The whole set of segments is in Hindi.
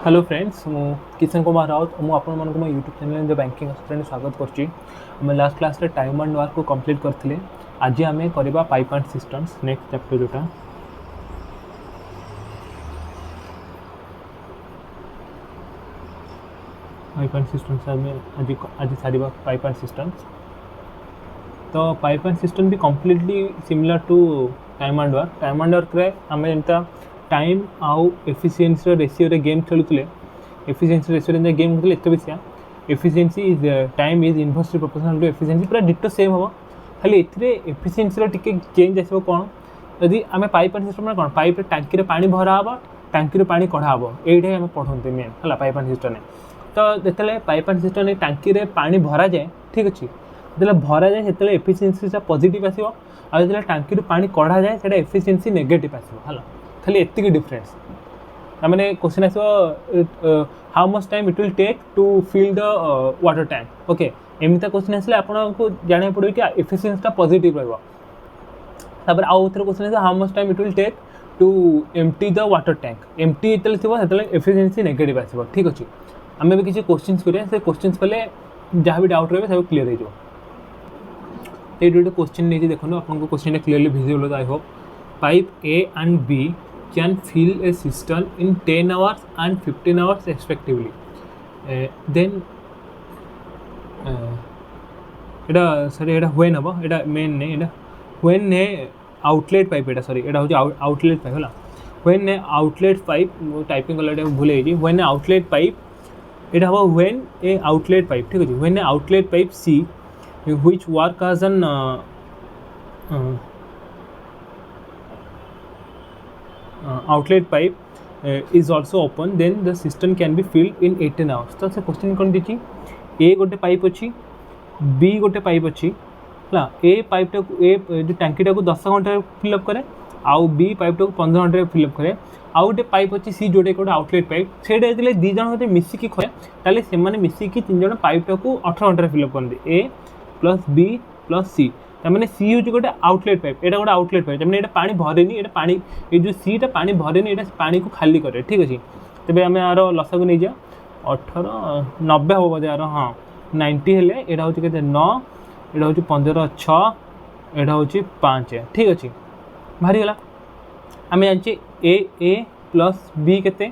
हेलो फ्रेंड्स, मु किशन कुमार राउत मु आपण मन मो यूट्यूब चैनल जो बैंकिंग एक्सप्लेन स्वागत करछि। हम लास्ट क्लास रे टाइम एंड वर्क को कंप्लीट करथिले। आज आम करबा pipe and cisterns next chapter जोटा पाइप एंड सिस्टम्स आज सारिबा पाइप एंड सिस्टम्स। तो पाइप एंड सिस्टम भी completely similar to time and work. Time and work रे आम एंता टाइम आउ एफिशिएंसी रेशियो रे गेम खेलुतले। एफिशिएंसी रेशियो रे गेम खेलुतले एतो बेसिया efficiency is time is inversely proportional to efficiency. पूरा डिटो सेम हो, खाली एथिरे एफिशिएंसी रो टिके चेंज आसीबो। कोन यदि आम पाइप एंड सिस्टम रे कोन पाइप रे टांकी रे पानी भरा हबो, टांकी रे पानी कढा हबो, एइठे हम पढोंते मेन हला पाइप एंड सिस्टम ने। तो जेतले पाइप एंड सिस्टम ने टांकी रे पानी भरा जाए, ठीक अछि, जेतले भरा जाए सेतले एफिशिएंसी सा पॉजिटिव आसीबो, आ जेतले टांकी रे पानी कढा जाए सेटा एफिशिएंसी नेगेटिव आसीबो हला। खाली एतिक डिफरेंस मैंने क्वेश्चन आसो how much time it will take to fill the water tank. Okay, एमता क्वेश्चन आसले आपको जाना पड़ो कि एफिशिएंसी पॉजिटिव रहिबो। तापर आउ थर क्वेश्चन आसो how much time it will take to empty the water tank. Empty जेतले थिबो सेतले एफिशिएंसी नेगेटिव आसीबो। ठीक अछि, आमे भी किछि क्वेश्चंस करिया, से क्वेश्चंस कले जहाँ भी डाउट रहे सब क्लियर हो जाओ। ये गोटे क्वेश्चन नहीं देखो, आपको question clearly visible I hope. Pipe A and B can fill a cistern in 10 hours and 15 hours respectively. Then Etah sorry Etah when हबो, एटा मेन ने, एटा when ने आउटलेट पाइप, एटा सॉरी एटा हो आउटलेट पाइप होला। when ने आउटलेट पाइप टाइपिंग कलर भूले जी, when ने आउटलेट पाइप एटा हबो when ए आउटलेट पाइप। ठीक अछि, when ने outlet pipe C which work as an outlet pipe is also open, then the cistern can be filled in 18 hours. तो से क्वेश्चन कौन दीची, ए गोटे पाइप अच्छी, बी गोटे पाइप अच्छी है। ए पाइप टा ए जो टांकी टाक 10 घंटे फिलअप करे, आउ बी पाइप टाक 15 घंटे फिलअप करे। आउ गोटे पाइप अच्छी सी जोटे गोटे आउटलेट पाइप, सेटा जेतले दी जण होते मिसिकी खोए ताले से माने मिसिकी 3 जण पाइप टाक 18 घंटे फिलअप करते, ए प्लस बी प्लस सी। मैंने सी हूँ गोटे आउटलेट पाइप, एटा गोटे आउटलेट पाइप, मैंने पानी भरेनी, एटा पानी ये जो सीटा पानी भरेनी, एटा पानी को खाली करे। ठीक अच्छे, तेज आम यार लसा को नहीं जा 18 90 हम बोधे यार, हाँ 90 हेले एटा हूँ के 9, एटा हूँ 15 6, एटा हूँ 5। ठीक अच्छे, बाहरी गला। आम जाने ए प्लस बी के,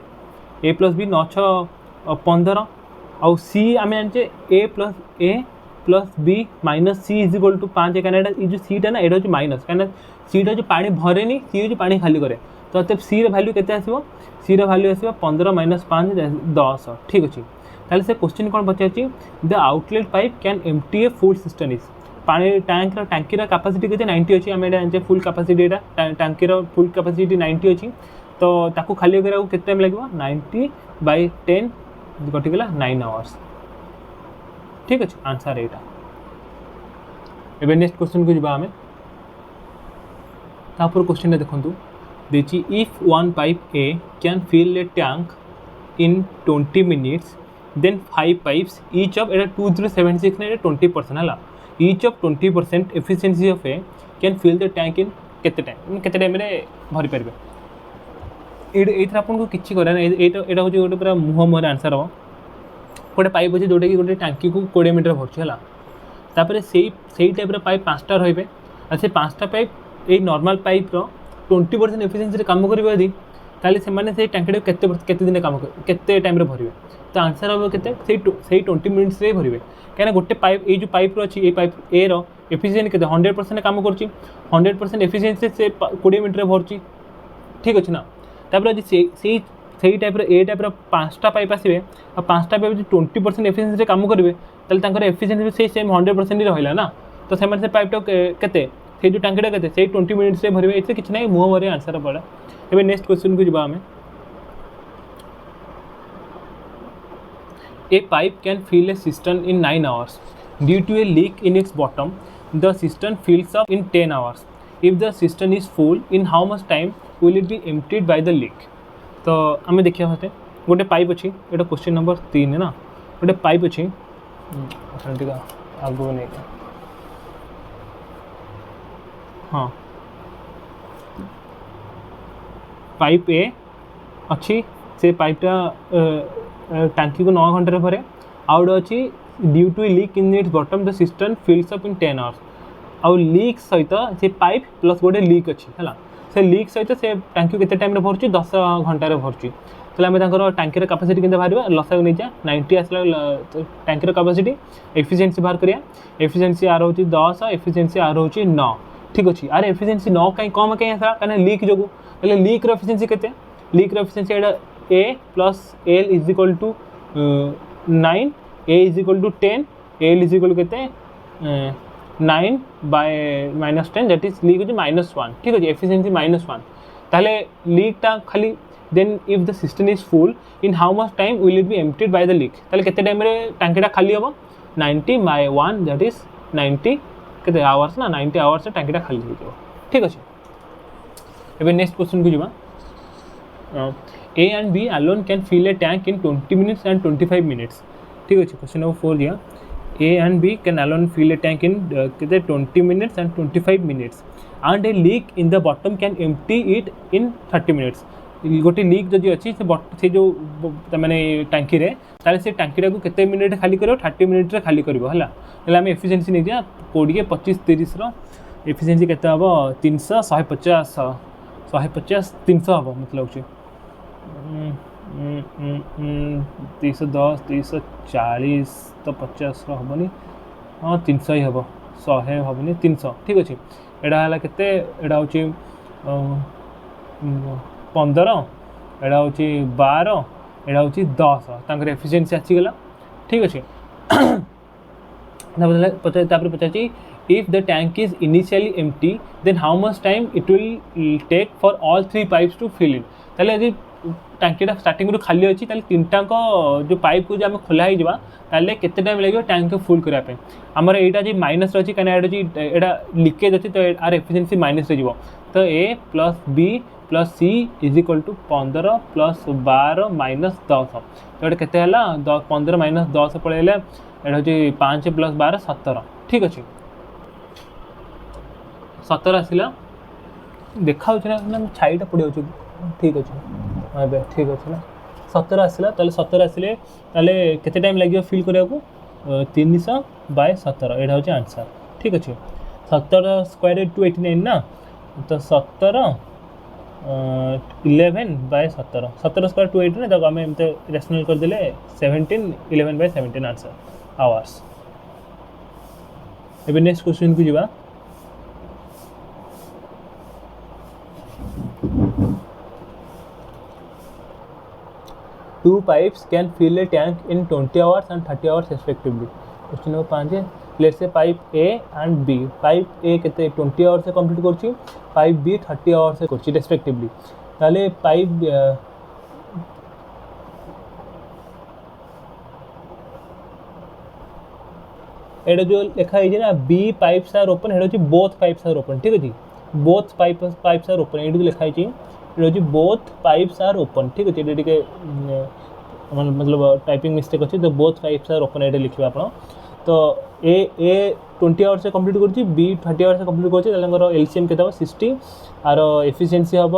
ए प्लस बी 9 6 15, आउ सी आम जाने A plus B minus C is equal to 5। कहीं जो सीटा ना एटा हूँ माइनस, कहीं सीटा जो पानी भरेनी, सी हूँ पानी खाली करे। तो तब सी वैल्यू के आसो, सी वैल्यू आसो 15 माइनस 5 10। ठीक अच्छे, ताले से क्वेश्चन कौन पचार, the outlet pipe can empty a full cistern is. पानी टांकी कैपेसिटी के 90 अच्छी, आम जाने फुल कैपेसिटी टांकी फुल कैपेसिटी 90 अच्छी। तो ताकू खाली करा के टाइम लगे, 90/10 कटिगला 9 आवर्स। ठीक अच्छे, आंसर एटा। एबे नेक्स्ट क्वेश्चन को जबा हमें तापर क्वेश्चन देखु देखिए, if one pipe A can fill a tank in 20 minutes, then 5 pipes each of एटा 2076 ने 20% है, each of 20% efficiency of A can fill the tank in केते टाइम रे भरी पारबे। एथरा आपन को किछि करा ना, एटा होची गोटे पूरा मुह मोर आंसर हो। गोटे पाइप अच्छे जोटा कि गोटे टांकी को 20 मीटर भरछे है, तापर से टाइप पाइप 5टा रही, और से 5टा पाइप ये नॉर्मल पाइप 20% एफिशिएंसी काम करेंगे यदि, ताले से माने से टांकी केते दिन काम केते टाइम रे भरबे। तो आंसर हम केते से 20 मिनिट्स रे भरबे, कहीं गोटे पाइप ये जो पाइप अच्छी ये पाइप ए रो एफिशिएंसी केते 100% काम करछि, 100% एफिशिएंसी से 20 मिनट रे भरछि। ठीक अच्छे ना, तापर आज से टाइप ए टाइप 5टा पाइप आसवे, और 5टा पाइप जो 20% एफिशिएंसी काम करेंगे, ताले एफिशिएंसी से सेम 100% ही रहा ना। तो से पाइपटा केते से जो टांकीटा केते से 20 मिनिट्स रे भरबे, एसे किछि नै मुह भरे आंसर पड़ा। एबे नेक्स्ट क्वेश्चन को जबा हमें, a pipe can fill a cistern in 9 hours due to a leak in its bottom, the cistern fills up in 10 hours. If the cistern is full, in how much time will it be emptied by the leak. तो आम देखिए होते गोटे पाइप अच्छी, ये क्वेश्चन नंबर 3 है ना, गोटे पाइप अच्छी आगु नहीं, हाँ पाइप ए अच्छी से पाइपटा टांकी को 9 घंटे भरे आउट अच्छी due to leak in its bottom the cistern fills up in 10 hours आउ लीक सहित से पाइप प्लस गोटे लीक अच्छी है से लीक सहित से टांकी केते टाइम भरुची 10 घंटे भरुची तो आम टांकी कैपेसिटी केते बाहर लसा नहीं जा 90 आसला टांकी कैपेसिटी एफिशिएंसी बाहर करिया एफिशिएंसी आर होची 10 एफिशिएंसी आर होची 9 ठीक अच्छे आर एफिशिएंसी 9 कहीं कम कहीं आसा कहीं लीक जो पहले लीक एफिशिएंसी केते लीक एफिशिएंसी एटा A plus L is equal to 9 A is equal to 10 L is equal केते 9 बाय -10 दैट इज लीक होची -1 ठीक अच्छे एफिशिएंसी -1 ताले लीकटा खाली then if the cistern is full in how much time will it be emptied by the leak ताले केते टाइम रे टांकीटा खाली हम 90 बाय 1 दैट इज 90 केते आवर्स ना 90 आवर्स से टांकीटा खाली हो जाओ ठीक अच्छे एबे नेक्स्ट क्वेश्चन को जिमा A and B alone can fill a tank in 20 minutes and 25 minutes ठीक अच्छे क्वेश्चन नंबर 4 दिया A and B can alone fill a tank in 20 minutes and 25 minutes and a leak in the bottom can empty it in 30 minutes गोटे लीक जदि अच्छी से जो मैंने टांकी रे ताले से टांकीटा को केते मिनिट खाली करो 30 मिनिट रे खाली करिवो हला हला हम एफिशिएंसी नहीं दिया 20 25 30 रो एफिशिएंसी केते हबो 300 150 150 300 हबो मतलब होची 310 340 तो 50 हेनी हाँ 300 ही हम 100 हेनी 300 ठीक अच्छे एटा है केते एटा होची 15 एटा होची 12 एटा होची 10 तांकर एफिशिएंसी आसीगला ठीक अच्छे पचाची if the tank is initially empty then how much time it will take for all 3 pipes to fill in ताले यदि टांकीटा स्टार्टिंग रू खाली अच्छी तीनटा जो पाइप को जो आम खोला हो केते टाइम लगे टैंक को फुल करने आमर यहाँ जी माइनस अच्छी कहीं यहाँ लिकेज अच्छी तो आर एफिशिएंसी माइनस रे तो A plus B plus C is equal to 15 plus 12 minus 10 तो ये केते 15 माइनस 10 पड़ेगा यहाँ हूँ 5 प्लस 12 17 ठीक अच्छे 17 आसला देखा छाईटा पड़ जाऊँ ठीक अच्छे ए ठीक अच्छे ना 17 आसला 17 आसिले केते टाइम लगे फिल करने को 300 बाय 17 यहाँ हूँ आंसर ठीक अच्छे 17 स्क्वायर रूट 289 ना तो 17 11 बाय 17 17 स्क्वायर 289 तक आम एम रेशनल करदे 17 11 bye 17 answer hours A next question को जीवा Two pipes can fill a tank in 20 hours and 30 hours respectively. Question number 5 है let's say pipe A and B. Pipe A केते 20 hours से complete करछि, pipe B 30 hours से करछि respectively. ताले pipe एटा जो लिखा है ना B pipes are open हेडो छि both pipes are open ठीक अछि both pipes are open एटा जो लिखा है छि बोथ पाइप्स आर ओपन ठीक अच्छे ये मतलब टाइपिंग मिस्टेक अच्छे तो बोथ पाइप्स आर ओपन ये लिखा आप तो ए 20 आवर्स से कंप्लीट कर बी 30 आवर्स से कंप्लीट कर एलसीएम के 60 आर एफिशिएंसी हम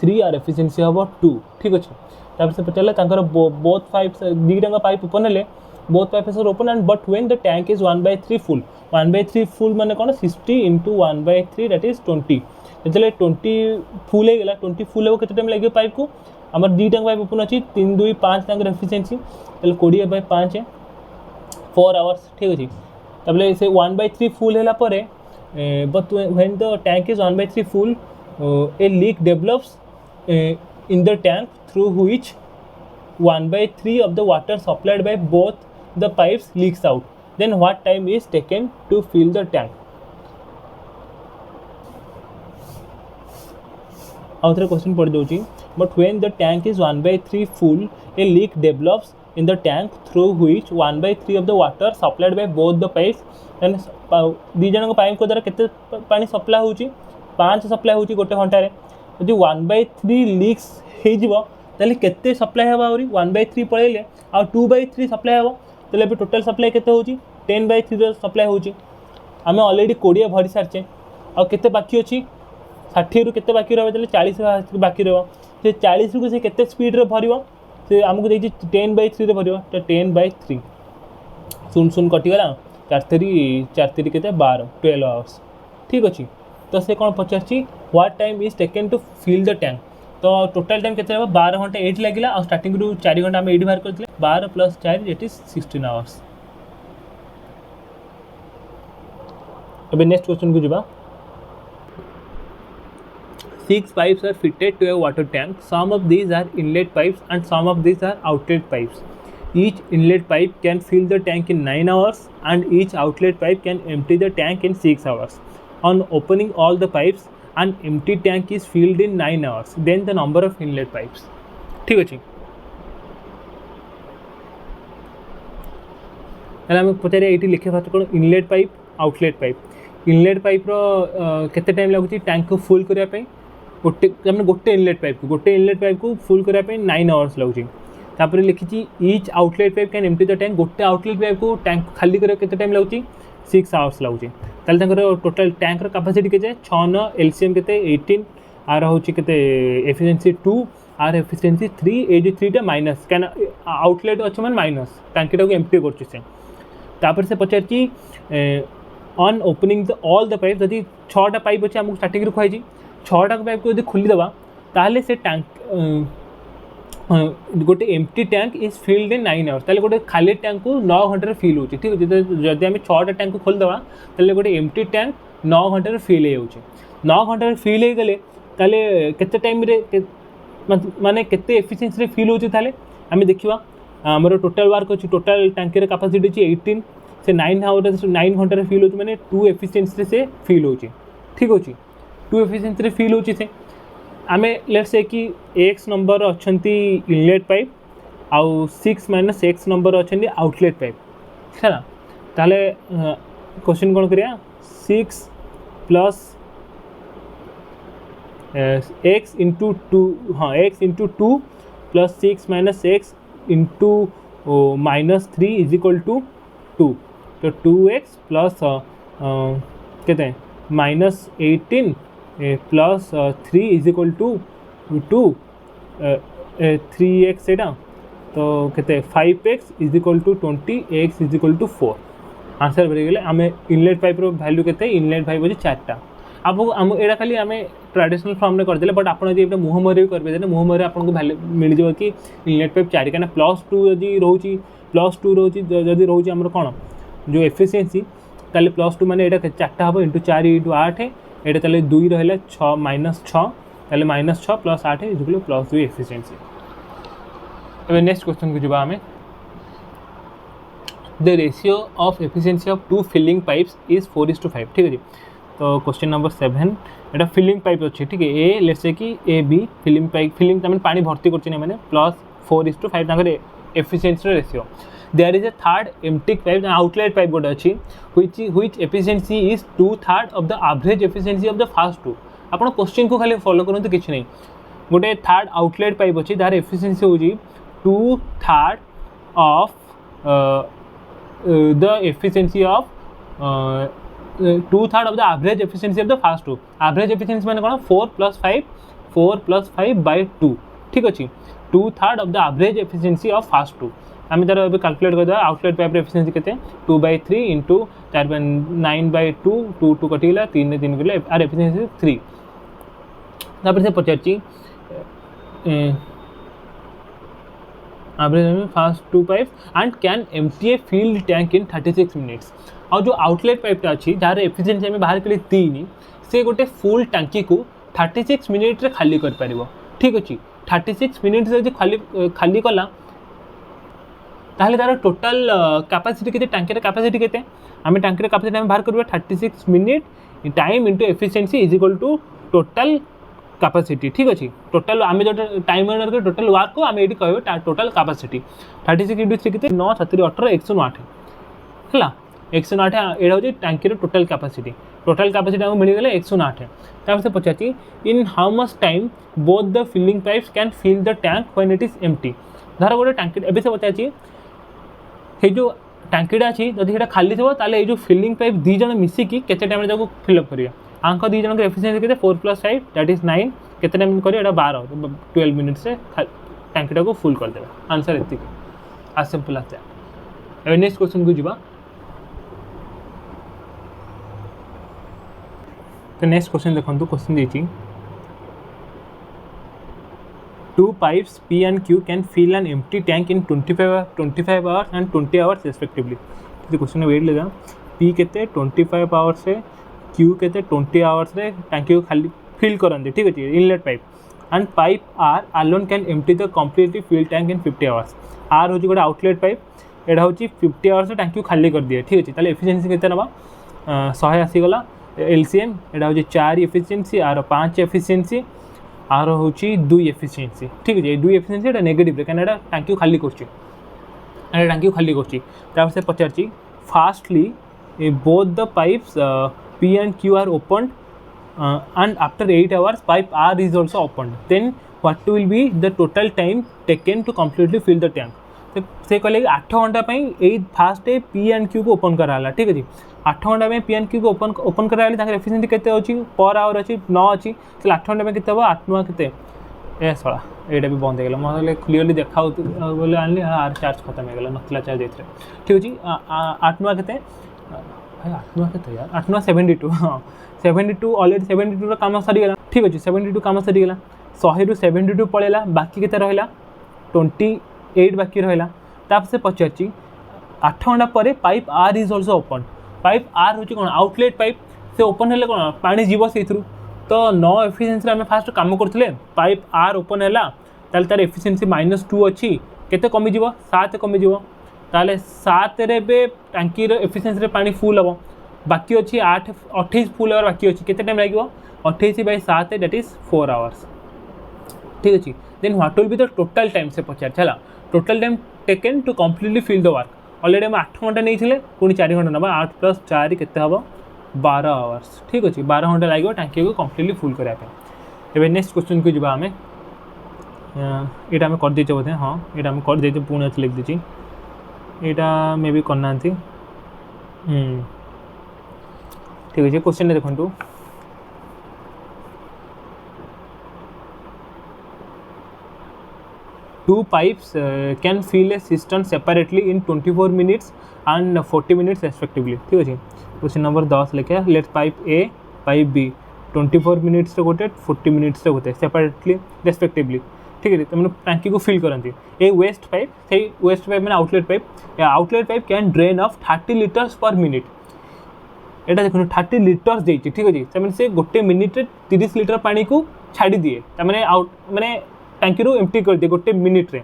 3 आर एफिशिएंसी हम 2 ठीक अच्छे तापर से पचारे बोथ पाइप्स दीटा पाइप ओपन है both pipes are open and but when the tank is 1/3 full 1/3 full माने कौन 60 इंटू 1/3 दैट इज 20 जो 20 फुल होगा 20 फुल हो कितना टाइम लगे पाइप को आमर दीटा पाइप ओपन अच्छी 3 2 5 एफिशिएंसी 20/5 है 4 आवर्स ठीक अच्छे तबले से 1/3 फुल है but when the tank is 1/3 full a leak develops in the tank through which 1/3 of the water supplied by both the pipes leaks out then what time is taken to fill the tank आउथरे क्वेश्चन पढ़ दूँ but when the tank is 1/3 full a leak develops in the tank through which 1/3 of the water supplied by both the pipes then दी जन पाइप को द्वारा केते पानी सप्लाई होची 5 सप्लाई होची गोटे घंटा रे यदि 1/3 लीक्स हे जिवो ताले केते सप्लाई हेबा आउरी 1/3 पळेले आ 2/3 सप्लाई हेबो ताले बे टोटल सप्लाई केते होची 10/3 सप्लाई होची आमे ऑलरेडी 20 भरी सारचे आ केते बाकी अछि 60 रु केते बाकी रहबे ताले 40 बाकी रहबो से 40 रु से केते स्पीड रे भरिबो से आमको देखिए 10/3 भर तो 10/3 शून्य शून्य कटिगला 4 के 12 आवर्स ठीक अच्छे। तो से कौन पचार what time is taken to fill the tank तो टोटाल टाइम के 12 घंटा ये लगे और स्टार्टिंग रू 4 घंटा आम ये बाहर करते 12 + 4 इट इज 16 आवर्स। अब नेक्स्ट क्वेश्चन को जावा 6 pipes are fitted to a water tank. Some of these are inlet pipes and some of these are outlet pipes. Each inlet pipe can fill the tank in 9 hours and each outlet pipe can empty the tank in 6 hours. On opening all the pipes, an empty tank is filled in 9 hours. Then the number of inlet pipes. ठीक अच्छे आम पचारे ये लिखे फास्ट कौन inlet pipe outlet pipe inlet pipe केते टाइम लगुच टैंक को फुल करने गोटे इनलेट पाइप को फुल करने 9 आवर्स लगुच। तापर लिखी each outlet pipe can empty the tank गोटे आउटलेट पाइप को टैंक खाली करने केते टाइम लगुच 6 आवर्स लगुच। ताहले टोटल टैंक कैपेसिटी के 6 एलसीएम के 18 आर हूँ के एफिशिएंसी 2 आर एफिशिएंसी 3 ए जो 3टा माइनस क्या आउटलेट अच्छे मैंने माइनस टांकीटा को एम्प्टी कर से पचार on opening the all the pipe जदि 6टा पाइप अच्छे आमको स्टार्टिंग कही 6टा पाइप को यदि खोलीदेवा ताहले से टैंक गोटे empty tank is filled in 9 hours ताहले गोटे खाली टैंक को 9 घंटे फिल हो ठीक है। जदि आम 6टा टैंक को खोलीदेवा ताहले गोटे एम्प्टी टैंक 9 घंटे फिल हो 9 घंटे फिल हो गले ताहले केते टाइम रे माने केते एफिशिएंसी रे फिल हो ताहले आम देखिबा आमर टोटाल वर्क अच्छी टोटाल टैंकी कैपेसिटी अच्छी 18 से 9 घंटे फिल हो मैंने 2 एफिशिएंसी से फिल हो ठीक अच्छे 2 एफिशिएंसी फिल हो आम लेट्स से कि x नंबर अच्छा इनलेट पाइप आउ 6 - x नंबर अच्छा आउटलेट पाइप है ना। ताहले क्वेश्चन कौन करिया 6 + x × 2 हाँ x × 2 + 6 - x × -3 = 2 तो 2x प्लस के -18 प्लस 3 = 2 3x एटा तो के 5x = 20 x = 4 आंसर भरीगले आम इनलेट पाइप वैल्यू के इनलेट पाइप अच्छे 4टा आपको आम एटा खाली आम ट्रेडिशनल फॉर्म में करदे बट आप मुँह मुहर भी करेंगे मुँह मुहर आपको वैल्यू मिल जाए कि इनलेट पाइप 4 कहीं +2 जदि रोचे +2 रोचे जदि रोचे आम कौन जो एफिशिएंसी ताले +2 माने एटा 4टा हम × 4 × 8 एटा ताले 2 रहा 6 -6 ताले -6 + 8 = +2 एफिशिएंसी। अब नेक्स्ट क्वेश्चन को जावा हमें the ratio of efficiency of 2 filling pipes is 4:5 ठीक है जी। तो क्वेश्चन नंबर 7 एटा फिलिंग पाइप अच्छे ठीक है ए लेट्स से कि A B filling pipe filling तमें पानी भर्ती करछे मैंने +4:5 efficiency ratio there is a third empty pipe outlet pipe गोटे अच्छी which efficiency is 2/3 of the average efficiency of the first 2 आपन क्वेश्चन को खाली फॉलो करते किसी नहीं गोटे थर्ड आउटलेट पाइप अच्छी तार एफिशिएंसी होजी 2/3 of the efficiency of 2/3 of the average efficiency of the first 2 average efficiency माने कोन 4 + 5/2 ठीक अच्छे 2/3 of the average efficiency of first 2 आम तार कैलकुलेट करदे आउटलेट पाइप एफिशिएंसी के 2/3 × 4/9/2 2 2 कटिगला 3 3 गले आर एफिशिएंसी 3 तापर से पचारची average first 2 pipe and can empty a filled tank in 36 minutes और जो आउटलेट पाइपटा अच्छी जार एफिशिएंसी आम बाहर कले 3 से गोटे फुल टांकी को 36 मिनिट रे खाली कर पारिबो ठीक अच्छे 36 मिनिट से खाली कला ताहले तार टोटाल कैपेसिटी के टांकी कैपेसिटी के आम टांकी कैपेसिटी आम बाहर करबा 36 minute time into efficiency = total capacity ठीक अच्छे टोटाल आम जो टाइम टोटाल वर्क को आम ये कह टोटाल कैपेसिटी 36 × 3 के 9 7 18 108 है 108 ये हूँ टांकी टोटाल कैपेसिटी आमको मिलगला 108 तापर से पचार in how much time both the filling pipes can fill the tank when it is empty धर गोटे टांकी ए से पचार ये जो टांकीटा अच्छी जब ये खाली थो ताले जो फिलिंग पाइप दी जन मिसिकी केते टाइम फिलअप करिया आंक दी जन एफिशिएंसी के 4 + 5 दैट इज 9 केते टाइम करिया 12 मिनिट से टांकीटा को फुल करदे आंसर एति आज सिंपल आते हैं। नेक्स्ट क्वेश्चन को जीवा। तो नेक्स्ट क्वेश्चन देखो क्वेश्चन देती two pipes P and Q can fill an empty tank in 25 hours and 20 hours respectively। तो क्वेश्चन वेट लेगा P केते 25 आवर्स से Q केते 20 आवर्स रे टैंकी को खाली फिल करंदे ठीक अछि inlet pipe and pipe R alone can empty the completely fill tank in 50 hours. R होची गोटे आउटलेट पाइप एडा होची 50 आवर्स टैंकी को खाली कर दिए ठीक अछि। ताले एफिशिएंसी केते नबा 100 आसी गला एलसीएम एडा होची 4 एफिशिएंसी आर 5 एफिशिएंसी आर हूँ 2 एफिशिएंसी ठीक है। 2 एफिशिएंसी एटा नेगेटिव कहीं टांकी खाली कर टांकी खाली कर से पचार fastly both the pipes P and Q are open and after 8 hours pipe R is also opened, then what will be the total time taken to completely fill the tank। से कहले 8 घंटा फास्ट P and Q को ओपन कराला ठीक है। 8 घंटा P and Q को ओपन कराला एफिशिएंसी केते अछि पर आवर अछि 9 अछि। 8 घंटा में केते हो 8 9 केते ए सळा एटा भी बंद हो गला मतलब क्लियरली देखा बोले आनली आर चार्ज खत्म हो गला नथला चार्ज देथरे ठीक अछि। 8 9 केते भाई 8 9 केते यार 8 9 72 हां 72 ऑलरेडी 72 रो काम सरी गला ठीक अछि। 72 काम सरी गला 100 रु 72 पळेला बाकी केते रहला 28 बाकी रहला। ताप से पचारची 8 घंटा पर pipe R is also open. Pipe R होची कोन आउटलेट पाइप से ओपन हेले कोन पानी जीव से थ्रू तो 9 एफिशिएंसी आम फास्ट काम करथिले पाइप R ओपन हैला ताले तार एफिशिएंसी -2 अछि केते कमी जीव 7 कमी जीव ताले 7 रे बे टांकी रो एफिशिएंसी रे पानी फुल हबो बाकी अछि 8 28 फुल और बाकी अछि केते टाइम लागिवो 28/7 दैट इज 4 आवर्स ठीक अछि। Then what will be the total time से पचार चला total time taken to completely fill the work already हम 8 घंटा नहीं थिले पुनी 4 घंटा नबा 8 + 4 केते हबो 12 आवर्स ठीक अछि। 12 घंटा लागिवो टांकी को कंप्लीटली फुल करा पे। एबे नेक्स्ट क्वेश्चन को जिबा हमें एटा हम कर देचे बोथे हां एटा हम कर देचे पुनी लिख दिछि एटा मे भी करनांती ठीक अछि। क्वेश्चन देखंतु two pipes can fill a cistern separately in 24 minutes and 40 minutes respectively ठीक अछि। क्वेश्चन नंबर 10 लिखे let pipe A pipe B 24 minutes रे गोटे 40 मिनिट्स रे गोटे सेपरेटली रेस्पेक्टिवली ठीक है। तुम टांकी को फिल करंती ए वेस्ट पाइप से वेस्ट पाइप माने outlet pipe can drain of 30 litres per minute एटा देखो 30 लीटर्स देछि ठीक अछि। से माने से गोटे मिनिट रे 30 लीटर पानी को छाडी दिए त माने आउट माने टांकी रो एम्प्टी कर दिए गोटे मिनिट रे।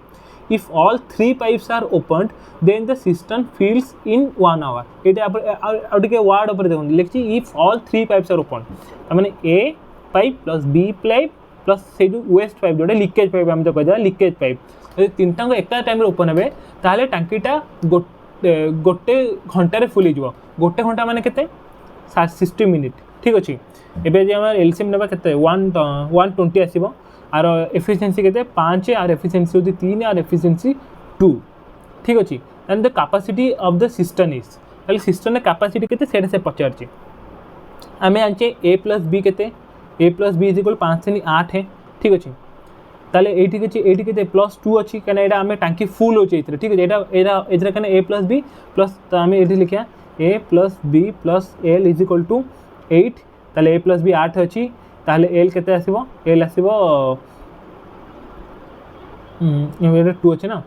If all 3 pipes are opened then the cistern fills in 1 hour एटा आउटिके वर्ड ऊपर देखो लिखछि if all 3 pipes are opened त माने A pipe plus B pipe plus से जो वेस्ट पाइप जोटे लीकेज पाइप हम तो कहजा लीकेज पाइप यदि तीनटा को एका टाइम रे ओपन हेबे ताले टांकीटा गोटे घंटा रे फुल हिजो गोटे घंटा माने केते 60 मिनिट ठीक अछि। एबे जे हमर एलसीएम नेबा केते 120 आसीबो आर एफिशिएंसी केते 5 आर एफिशिएंसी होती 3 आर एफिशिएंसी 2 ठीक अछि। And the capacity of the cistern is ताले सिस्टम रे कैपेसिटी केते सेट से पचारछि हमें आंचे a + b केते a + b = 5 से 8 है ठीक अछि। ताले एठी केते +2 अछि कने एटा हमें टांकी फुल हो छैत्रे ठीक अछि। एटा एथरे कने a + b प्लस त हमें एठी लिखिया a + b + l = 8 ताले a + b 8 अछि ताले l केते आसीबो l आसीबो एटा 2 अछि ना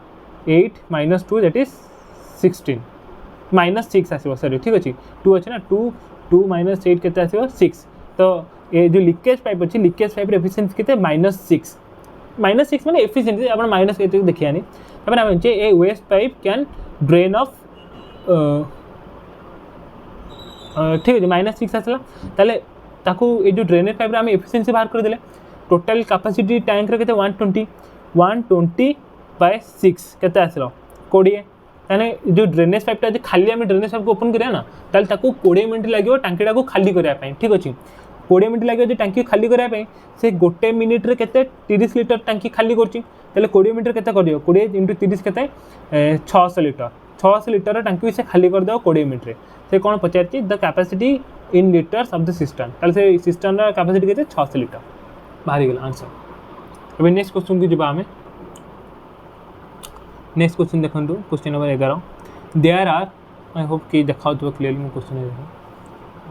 8 - 2 दैट इज 16 -6 आसीबो सॉरी ठीक अछि 2 अछि ना 2 - 8 केते आसीबो 6 तो ये जो लीकेज पाइप अच्छी लीकेज पाइप एफिशिएंसी केते -6 माने एफिशिएंसी आपण माइनस केते देखियानी तबे हम जे a waste pipe can drain off ठीक है -6 आसला ताले ताकू ए जो ड्रेनेज पाइप रे हम एफिशिएंसी बाहर कर देले टोटल कैपेसिटी टैंक रे केते 120/6 केते आसलो 20 ताने जो ड्रेनेज पाइप ता खाली हम ड्रेनेज पाइप को ओपन करिया ना ताले ताकू 20 मिनिट लागियो टांकीटा को खाली करिया पई ठीक अछि। 20 मिनिट लगे टांकी खाली करिया से गोटे मिनिट रे केते 30 लीटर टांकी खाली करछि ताले 20 मिनिट केते करियो 20 × 30 केते 600 लीटर टांकी से खाली कर दो 20 मिनिट रे से कोन पचारछि the capacity in litres of the cistern ताले से सिस्टम रा कैपेसिटी केते 600 लीटर बाहरी गेल आंसर। अब नेक्स्ट क्वेश्चन की जवाब हमें नेक्स्ट क्वेश्चन देखो, question number 11 there are I hope कि देखा क्लीयरली मो क्वेश्चन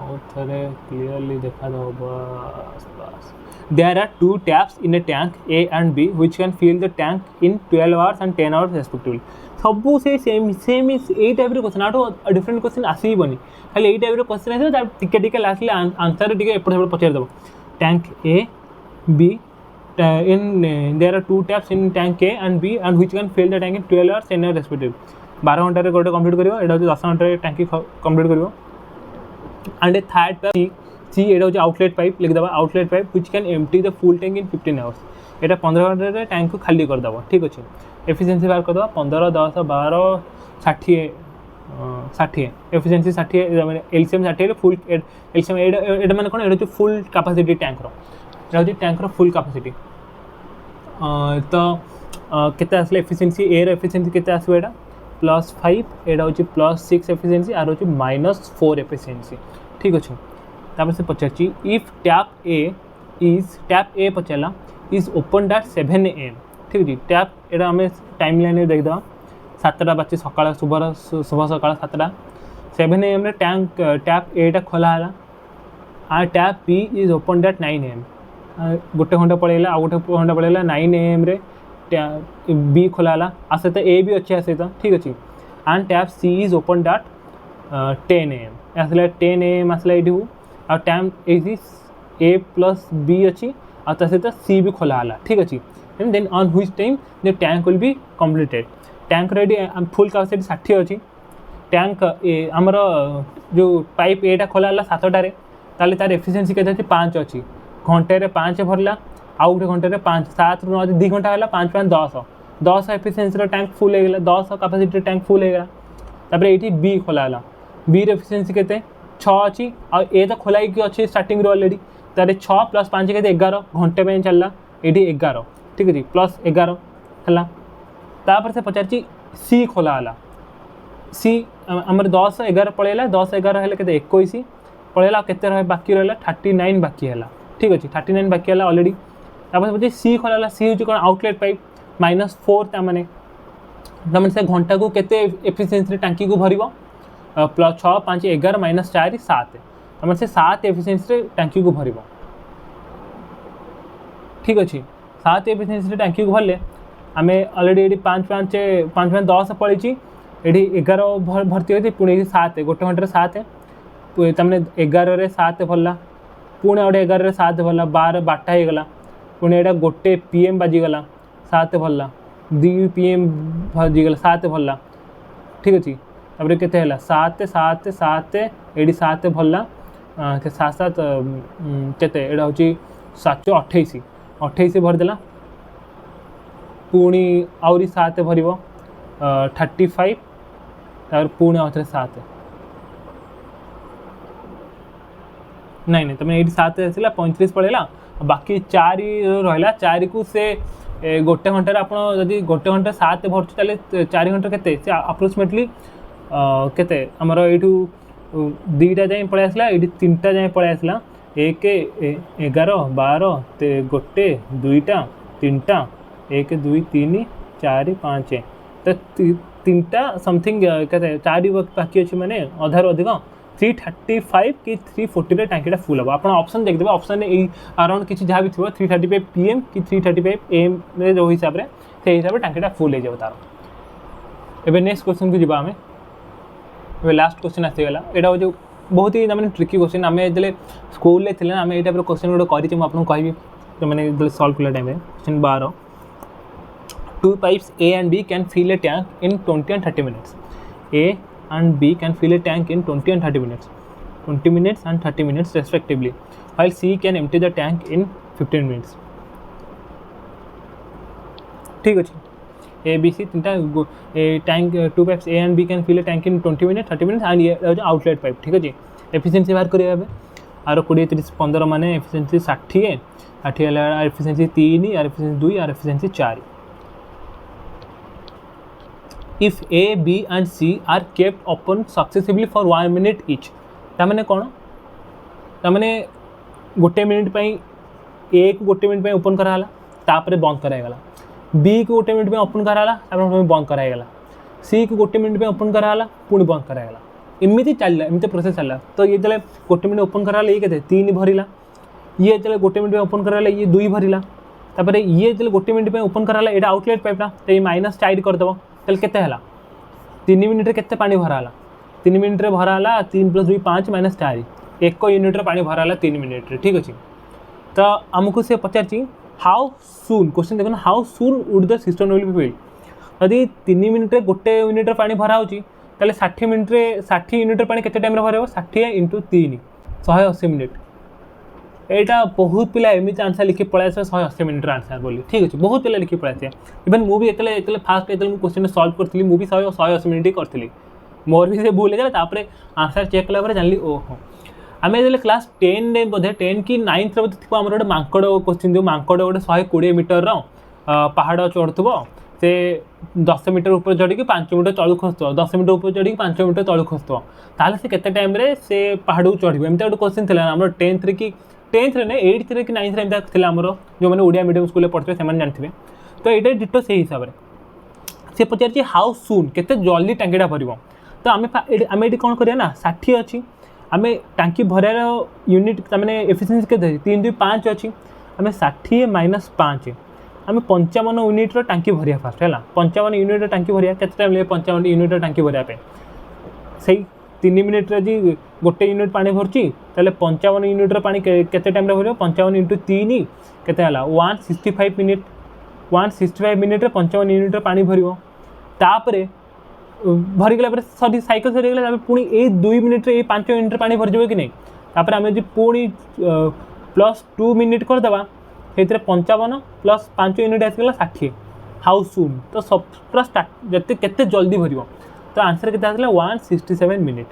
और थे क्लीयरली देखा बस बस there are 2 taps in a tank A and B which can fill the tank in 12 hours and 10 hours respectively सबू से सेम सेम यही टाइप क्वेश्चन आठ डिफरेंट क्वेश्चन आसबनी खाली यही टाइप क्वेश्चन आस टिके लास्ट आंसर टे एपट सेपट पचारिदेव tank A B in there are 2 taps in tank A and B and which can fill the tank in 12 hours 10 hours respectively 12 घंटे गोटे कंप्लीट करिवो एटा 10 घंटे टैंकी कंप्लीट करिवो and a third pipe C एटा होची आउटलेट पाइप लिख दबा outlet pipe which can empty the full tank in 15 hours एटा 15 घंटे रे टैंक को खाली कर दबा ठीक अछि एफिशिएंसी बार कर दबा 15 10 12 60 60 एफिशिएंसी 60 माने एलसीएम 60 रे फुल एलसीएम एटा माने कोन एटा फुल कैपेसिटी टैंक रो एटा होची टैंक रो फुल कैपेसिटी तो केते आसले एफिशिएंसी ए रो एफिशिएंसी केते आसबो एटा +5 एटा होची +6 एफिशिएंसी आर होची -4 एफिशिएंसी ठीक अछि तापर से पचारची इफ टैप ए पचला इज ओपन एट 7 AM ठीक अछि टैप एटा हमें टाइमलाइन रे देख दवा 7टा बाची सकाळ सुबह सकाळ 7टा 7 AM रे टैप ए टा खोला हला आ tap B is open at 9 AM गोटे घंटा पड़ेगा आ गोटे घंटा पड़ेगा 9 AM रे बी खोला आ सहित ए भी अच्छे सहित ठीक अच्छे and tap C is open at 10 AM आसला 10 AM आसला ये आ टैप ए प्लस बी अच्छी आ सहित सी भी खोला ठीक अच्छे then on which time the tank will be completed tank ready full capacity 60 अच्छी टैंक आमर जो पाइप एटा खोला 7टारे ताले तार एफिशिएंसी केते अछि 5 अछि घंटे रे 5 भरला आउ गोटे घंटे रे 5 7 रु 2 घंटा होला 5 5 10 10 एफिशिएंसी रे टैंक फुल हो गेला 10 कैपेसिटी टैंक फुल हो गेला तापर एठी बी खोला बी रे एफिशिएंसी केते 6 अछि आ ए तो खोलाई कि अछि स्टार्टिंग रो ऑलरेडी तारे 6 + 5 केते 11 घंटे पे चलला एठी 11 ठीक अछि +11 हला तापर से पचारची सी खोला सी आमर 10 11 पळेला 10 11 हेले केते 21 पळेला केते रहे बाकी रहला 39 बाकी हला ठीक अछि 39 बाकी हला ऑलरेडी तापर पचे सी खोला सी होची कोन आउटलेट पाइप -4 ता माने से घंटा को केते एफिशिएंसी रे टांकी को भरिबो +6 5 11 -4 7 तमन से 7 एफिशिएंसी रे टांकी को भरिबो ठीक अछि 7 एफिशिएंसी रे टांकी को भरले आमे ऑलरेडी एडी 5 5 10 पळीची एडी 11 भर्ती होती पुणी 7 गोटे घंटे 7 तमने 11 रे 7 भरला पुणी गोटे 11 रे 7 भरला 12 बाटा हो गला पुणी एटा गोटे PM बाजी गला 7 भरला 2 PM बाजी गला 7 भरला ठीक अछि तापर केते हला 7 7 7 एडी 7 भरला के 7 7 केते एडा होची 728 28 भर देला पुणी आउरी 7 भरिबो 35 तापर पुणी आउथरे 7 नहीं तमें ये 7 आसला 35 पड़ेगा बाकी 4 रहा 4 को से गोटे घंटे आपड़ जदि गोटे घंटे 7 भरछु ताले 4 घंटे केते से अप्रोक्सीमेटली केते हमर एठू 2टा जाए पळे आसला एठी 3टा जाए पळे आसला 1 11 12 ते गोटे 2टा 3टा 1 2 3 4 5 तो 3टा समथिंग केते 4 बाकी अछि माने आधार अधिक 335 कि 340 रे टांकीटा फुल हम आप ऑप्शन देख देबे ऑप्शन ए अराउंड किसी जहाँ भी थो 335 PM कि 335 AM रे जो हिसाब रे से हिसाब रे टांकीटा फुल हो जाबो तार एबे नेक्स्ट क्वेश्चन को जिबा हमें एबे लास्ट क्वेश्चन आसी गला एटा हो जो बहुत ही माने ट्रिकी क्वेश्चन हमें जले स्कूल ले थिले हमें एटा पर क्वेश्चन को करि हम आपन कहबी तो माने जले सॉल्व करला टाइम में question 12 2 pipes A and B can fill a tank in 20 and 30 minutes A and B can fill a tank in 20 and 30 minutes 20 minutes and 30 minutes respectively while C can empty the tank in 15 minutes ठीक अछि A B C तीनटा tank 2 pipes A and B can fill a tank in 20 minutes 30 minutes and ये आउटलेट पाइप ठीक अछि एफिशिएंसी बाहर करिया बे आरो 20 30 15 माने एफिशिएंसी 60 60 हला एफिशिएंसी 3 और एफिशिएंसी 2 और efficiency 4 if A, B and C are kept open successively for 1 minute each तामने कौन तामने गोटे मिनिट पई एक गोटे मिनिट पई ओपन कराला तापरे बंद करागला बी को गोटे मिनिट ओपन कराला बंद कराला, सी को गोटे मिनिट ओपन कराला पुणी बंद कराला, एमती चलला एमती प्रोसेस चलला। तो ये जो गोटे मिनिट ओपन कराला ये के 3 भरला, ये जो गोटे मिनिट ओपन कराला ये 2 भरला, तापर ये जो गोटे मिनिट ओपन कराला ये आउटलेट पाइपटा तो ये -4 करदेव तेल के 3 मिनिट केते पानी भराला 3 मिनिट भराला 3 + 2 5 -4 1 यूनिट पानी भराला 3 मिनिट। ठीक अच्छे तो आमको से पचार हाउ सुन क्वेश्चन देखो how soon would the system will be filled. यदि 3 मिनिट गोटे यूनिट पानी भरा होची ताले 60 मिनिट 60 यूनिट पानी केते टाइम भर 60 × 3 180 मिनिट। एटा बहुत पिला एमती आंसर लिखि पळाय 180 मिनिट आंसर बोली। ठीक अच्छे बहुत पिला लिखि पळाय इवन मु भी एतले फास्ट एतले क्वेश्चन सॉल्व करथली मु भी 180 मिनिट करथली मोर भी से भूल गला तापरे आंसर चेक कला जानली ओहो। आम जो क्लास 10 बोधे 10 कि 9th बोधे थी आम गोटे मांकड़ क्वेश्चन जो मांकड़ गोटे 120 मीटर पहाड़ चढ़ुव से 10 मीटर ऊपर चढ़ी 5 मीटर तलू खसुव 10 मीटर ऊपर चढ़ी 5 मीटर तलू खसुव ताले से केते टाइम रे से पहाड़ को चढ़ एमती गोटे क्वेश्चन थी आम 10th कि 8th कि 9th एमती आमर जो मैंने ओडिया मीडियम स्कूल पढ़ते से जानते। तो ये डिटो से हिसाब से पचार हाउ सुन केते जल्दी टांकीटा भर। तो आम ये कौन करिया ना 60 अच्छी आम टांकी भरार यूनिट मैंने एफिशिएंसी के 3 2 5 अच्छी आम 60 - 5 आम 55 यूनिट टांकी भरिया फास्ट है 55 यूनिट टांकी भरिया के टाइम लगे 55 यूनिट टांकी भरिया से 3 मिनिट जी गोटे यूनिट पानी भरची 55 यूनिट पानी केते टाइम भर 55 × 3 केते 165 मिनिट 165 मिनिट 55 यूनिट पानी भर तापर भरीगला सरी साइकिल सरीगला पुणी ये 2 मिनिट ये 5 मिनिट पानी भरज कि नहीं तापर आम जो पुणी +2 मिनिट करदेवा से 55 + 5 यूनिट आसगला 60 हाउ सुन। तो सब पूरा स्टार्ट जते केते जल्दी भर तो आंसर के 167 मिनिट।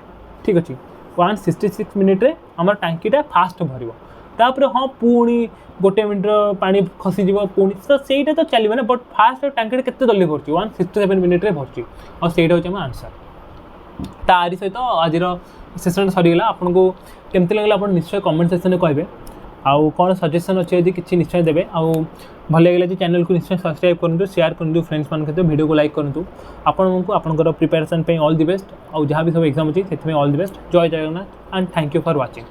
ठीक अच्छे 166 मिनिट रे आम टांकीटा फास्ट भर तापर हाँ पुणी गोटे मिनिट पानी खसीज पुणी तो सहीटा तो चलो ना बट फास्ट टांकी केते जल्दी भरची 167 मिनिट रे भरची और सहीटा हूँ आंसर। तारी सहित आज सेसन सरीगला आपको केमती लगला आप निश्चय कमेंट सेक्शन में कहे आउ कौन सजेसन अच्छे यदि किसी निश्चय देवे आउ भल लगे चैनल को निश्चय सब्सक्राइब करूँ शेयर करूँ फ्रेंड्स मान सहित वीडियो को लाइक करूँ आपंकर प्रिपेरेसन ऑल दि बेस्ट आउ जहाँ भी सब एग्जाम अच्छी से ऑल दि बेस्ट जय Jagannath and thank you for watching.